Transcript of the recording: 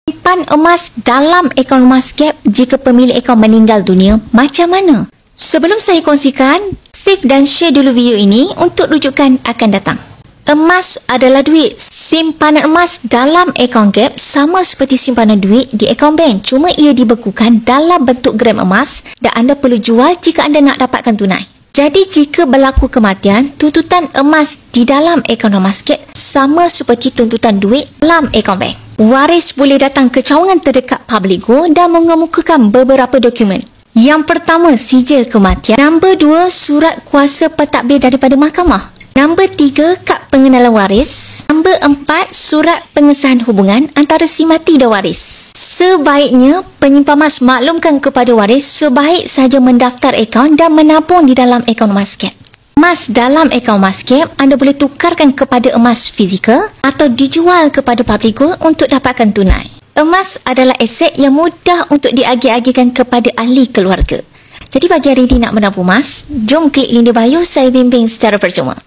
Simpan emas dalam akaun emas gap jika pemilik akaun meninggal dunia, macam mana? Sebelum saya kongsikan, save dan share dulu video ini untuk rujukan akan datang. Emas adalah duit. Simpanan emas dalam akaun gap sama seperti simpanan duit di akaun bank. Cuma ia dibekukan dalam bentuk gram emas dan anda perlu jual jika anda nak dapatkan tunai. Jadi jika berlaku kematian, tuntutan emas di dalam akaun emas gap sama seperti tuntutan duit dalam akaun bank. Waris boleh datang ke cawangan terdekat Publigo dan mengemukakan beberapa dokumen. Yang pertama, sijil kematian. Nombor 2, surat kuasa pentadbir daripada mahkamah. Nombor 3, kad pengenalan waris. Nombor 4, surat pengesahan hubungan antara si mati dan waris. Sebaiknya, penyimpan emas maklumkan kepada waris sebaik sahaja mendaftar akaun dan menabung di dalam akaun emas gap. Emas dalam akaun emas gap anda boleh tukarkan kepada emas fizikal atau dijual kepada Publigo untuk dapatkan tunai. Emas adalah aset yang mudah untuk diagih-agihkan kepada ahli keluarga. Jadi bagi hari ini nak menabung emas, jom klik link di bio, saya bimbing secara percuma.